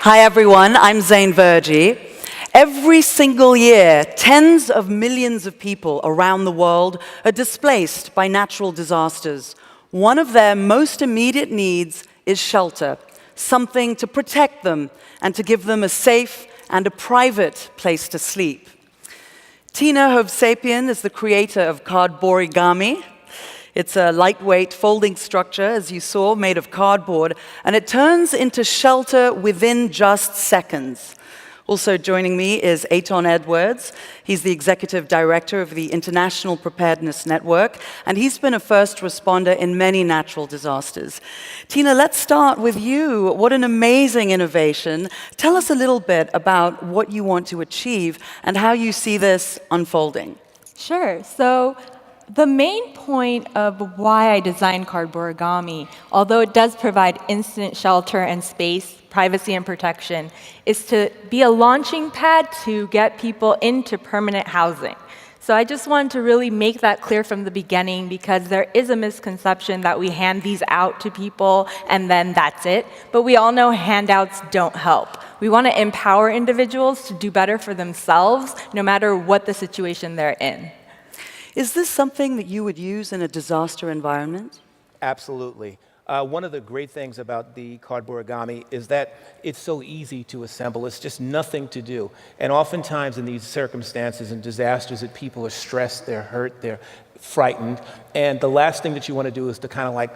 Hi everyone, I'm Zane Vergy. Every single year, tens of millions of people around the world are displaced by natural disasters. One of their most immediate needs is shelter, something to protect them and to give them a safe and a private place to sleep. Tina Hovsepian is the creator of Cardborigami. It's a lightweight folding structure, as you saw, made of cardboard, and it turns into shelter within just seconds. Also joining me is Eitan Edwards. He's the executive director of the International Preparedness Network, and he's been a first responder in many natural disasters. Tina, let's start with you. What an amazing innovation. Tell us a little bit about what you want to achieve and how you see this unfolding. Sure. So the main point of why I designed Cardborigami, although it does provide instant shelter and space, privacy and protection, is to be a launching pad to get people into permanent housing. So I just wanted to really make that clear from the beginning, because there is a misconception that we hand these out to people and then that's it. But we all know handouts don't help. We want to empower individuals to do better for themselves, no matter what the situation they're in. Is this something that you would use in a disaster environment? Absolutely. One of the great things about the Cardborigami is that it's so easy to assemble. It's just nothing to do. And oftentimes in these circumstances and disasters that people are stressed, they're hurt, they're frightened, and the last thing that you want to do is to kind of like,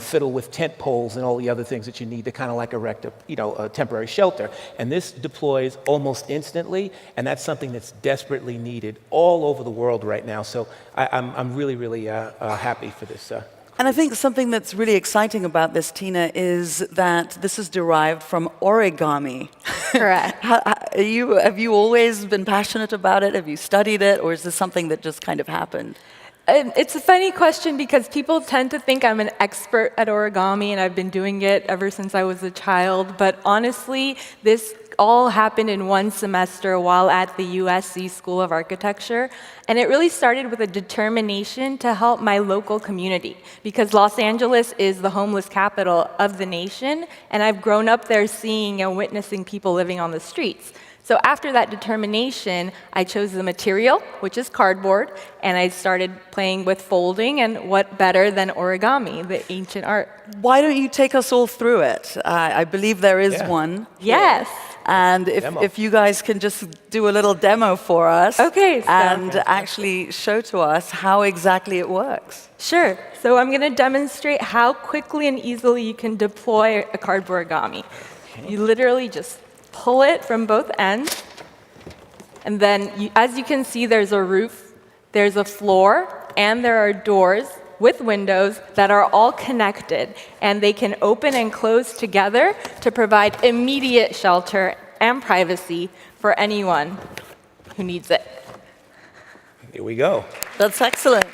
fiddle with tent poles and all the other things that you need to kind of like erect a temporary shelter. And this deploys almost instantly, and that's something that's desperately needed all over the world right now. So I'm really, really happy for this. And I think something that's really exciting about this, Tina, is that this is derived from origami. Correct. Have you always been passionate about it? Have you studied it? Or is this something that just kind of happened? It's a funny question because people tend to think I'm an expert at origami, and I've been doing it ever since I was a child. But honestly, this all happened in one semester while at the USC School of Architecture. And it really started with a determination to help my local community, because Los Angeles is the homeless capital of the nation, and I've grown up there seeing and witnessing people living on the streets. So after that determination, I chose the material, which is cardboard, and I started playing with folding, and what better than origami, the ancient art. Why don't you take us all through it? I believe there is one. Yes. And if you guys can just do a little demo for us. Okay. And actually show to us how exactly it works. Sure. So I'm going to demonstrate how quickly and easily you can deploy a cardborigami. You literally just pull it from both ends, and then as you can see, there's a roof, there's a floor, and there are doors with windows that are all connected, and they can open and close together to provide immediate shelter and privacy for anyone who needs it. Here we go. That's excellent.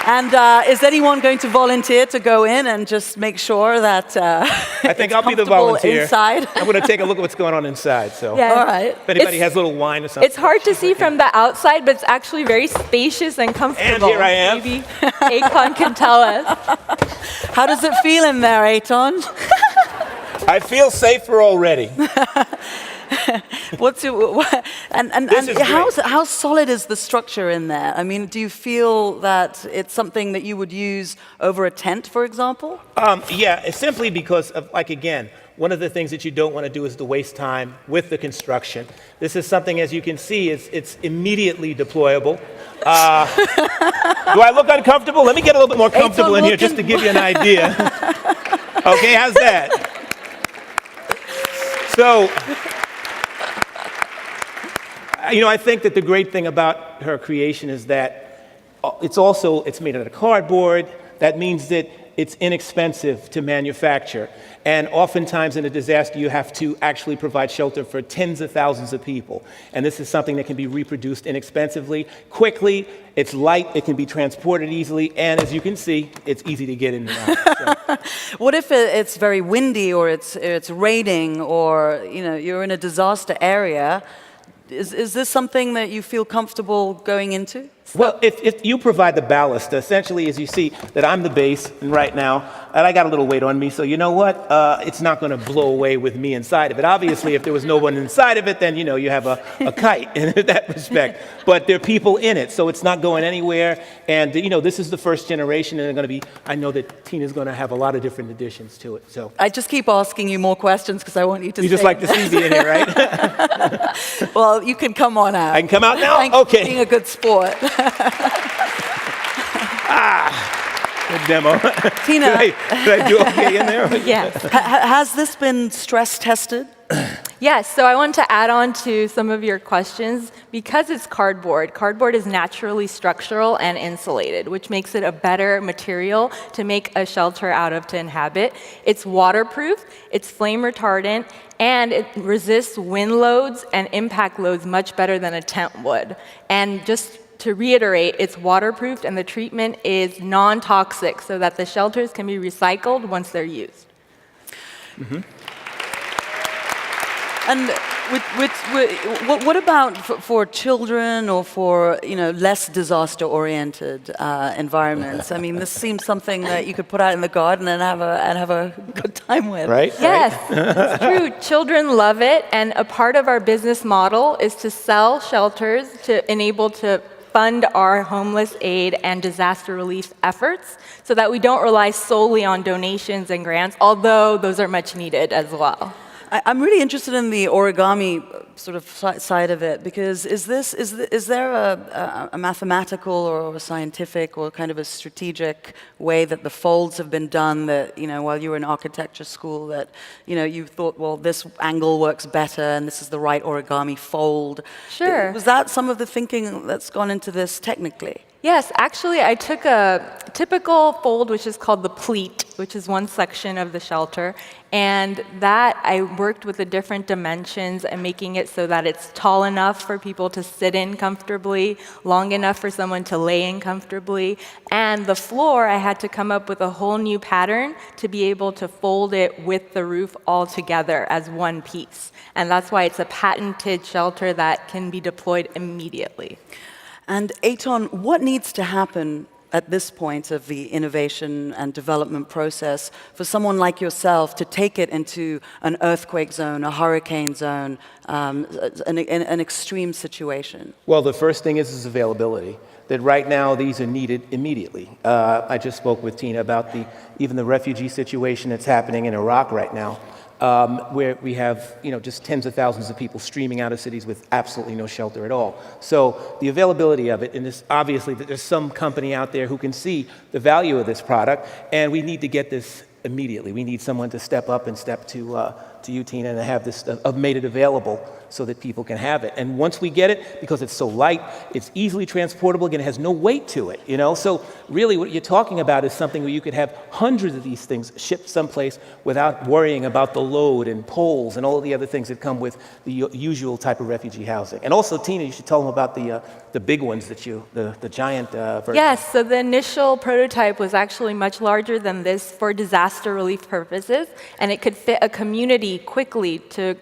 And is anyone going to volunteer to go in and just make sure that I think I'll be the volunteer. Inside? I'm going to take a look at what's going on inside. So, yeah. All right. If anybody has a little wine or something. It's hard to see from the outside, but it's actually very spacious and comfortable. And here I am. Maybe Eitan can tell us. How does it feel in there, Eitan? I feel safer already. How solid is the structure in there? I mean, do you feel that it's something that you would use over a tent, for example? Yeah, it's simply because of, again, one of the things that you don't want to do is to waste time with the construction. This is something, as you can see, it's immediately deployable. Do I look uncomfortable? Let me get a little bit more comfortable in here just to give you an idea. Okay, how's that? So, I think that the great thing about her creation is that it's made out of cardboard. That means that it's inexpensive to manufacture. And oftentimes in a disaster, you have to actually provide shelter for tens of thousands of people. And this is something that can be reproduced inexpensively, quickly. It's light, it can be transported easily, and as you can see, it's easy to get in and out. So. What if it's very windy, or it's raining, or you're in a disaster area? Is this something that you feel comfortable going into? Well, if you provide the ballast, essentially, as you see, that I'm the base right now, and I got a little weight on me, so you know what? It's not going to blow away with me inside of it. Obviously, if there was no one inside of it, then, you have a kite in that respect. But there are people in it, so it's not going anywhere. And, this is the first generation, and they're going to be, I know that Tina's going to have a lot of different additions to it. So I just keep asking you more questions because I want you to you just like to see me in here, right? Well, you can come on out. I can come out now? Thank you Okay. for being a good sport. Good demo. Tina. Did I do okay in there? Yes. Has this been stress tested? Yes, so I want to add on to some of your questions. Because it's cardboard, cardboard is naturally structural and insulated, which makes it a better material to make a shelter out of to inhabit. It's waterproof, it's flame retardant, and it resists wind loads and impact loads much better than a tent would. And just to reiterate, it's waterproofed and the treatment is non-toxic so that the shelters can be recycled once they're used. Mm-hmm. And what about for children or for less disaster-oriented environments? I mean, this seems something that you could put out in the garden and have a good time with. Right? Yes, it's true. Children love it, and a part of our business model is to sell shelters to enable to fund our homeless aid and disaster relief efforts so that we don't rely solely on donations and grants, although those are much needed as well. I'm really interested in the origami sort of side of it, because is there a mathematical or a scientific or kind of a strategic way that the folds have been done that, while you were in architecture school, that, you thought, well, this angle works better and this is the right origami fold? Sure. Was that some of the thinking that's gone into this technically? Yes, actually, I took a typical fold, which is called the pleat, which is one section of the shelter, and that I worked with the different dimensions and making it so that it's tall enough for people to sit in comfortably, long enough for someone to lay in comfortably, and the floor, I had to come up with a whole new pattern to be able to fold it with the roof all together as one piece. And that's why it's a patented shelter that can be deployed immediately. And Eitan, what needs to happen at this point of the innovation and development process for someone like yourself to take it into an earthquake zone, a hurricane zone, an extreme situation? Well, the first thing is availability. That right now these are needed immediately. I just spoke with Tina about even the refugee situation that's happening in Iraq right now. Where we have, just tens of thousands of people streaming out of cities with absolutely no shelter at all. So the availability of it, and obviously there's some company out there who can see the value of this product, and we need to get this immediately. We need someone to step up and step to you, Tina, and have this made it available so that people can have it. And once we get it, because it's so light, it's easily transportable, again, it has no weight to it, So really what you're talking about is something where you could have hundreds of these things shipped someplace without worrying about the load and poles and all of the other things that come with the usual type of refugee housing. And also, Tina, you should tell them about the big ones that the giant version. Yes, so the initial prototype was actually much larger than this for disaster relief purposes, and it could fit a community quickly to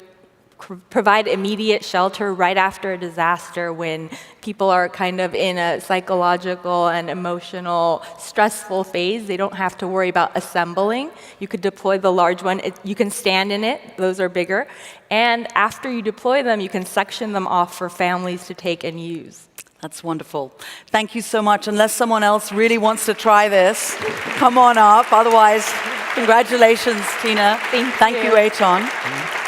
provide immediate shelter right after a disaster when people are kind of in a psychological and emotional stressful phase. They don't have to worry about assembling. You could deploy the large one. You can stand in it. Those are bigger. And after you deploy them, you can section them off for families to take and use. That's wonderful. Thank you so much. Unless someone else really wants to try this, come on up. Otherwise, congratulations, Tina. Thank you, Eitan.